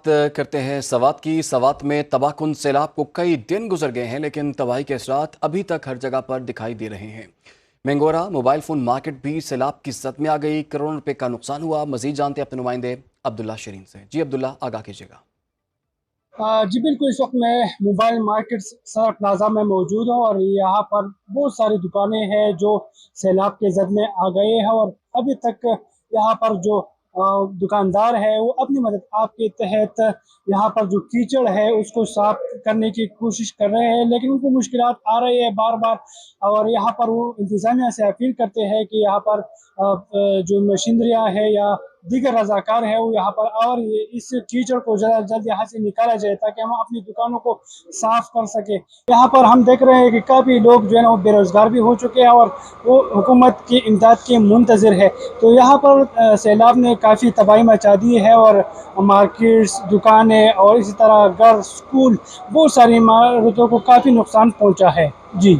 करते हैं सवात की। सवात में तबाहकुन सैलाब को कई दिन गुजर गए हैं, लेकिन तबाही के असरात अभी तक हर जगह पर दिखाई दे रहे हैं। मैंगोरा मोबाइल फोन मार्केट भी सैलाब की जद में आ गई। करोड़ों रुपए का नुकसान हुआ। मजीद जानते हैं अपने नुमाइंदे अब्दुल्ला शरीन से। जी अब्दुल्ला, आगाह कीजिएगा। जी बिल्कुल, इस वक्त मैं मोबाइल मार्केट सर प्लाजा में मौजूद हूँ और यहाँ पर बहुत सारी दुकानें हैं जो सैलाब के जद में आ गए हैं और अभी तक यहाँ पर जो दुकानदार है वो अपनी मदद आप के तहत यहाँ पर जो कीचड़ है उसको साफ करने की कोशिश कर रहे हैं, लेकिन उनको मुश्किलात आ रही है बार बार। और यहाँ पर वो इंतजामिया से अपील करते हैं कि यहाँ पर जो मशीनरियाँ है या दीगर रजाकार है वो यहाँ पर और इस कीचड़ को जल्द जल्द यहाँ से निकाला जाए ताकि हम अपनी दुकानों को साफ कर सके। यहाँ पर हम देख रहे हैं कि काफ़ी लोग जो है ना वो बेरोजगार भी हो चुके हैं और वो हुकूमत की इमदाद के मुंतज़िर है। तो यहाँ पर सैलाब ने काफ़ी तबाही मचा दी है और मार्केट्स, दुकानें और इसी तरह घर, स्कूल, बहुत सारी इमारतों को काफ़ी नुकसान पहुँचा है। जी।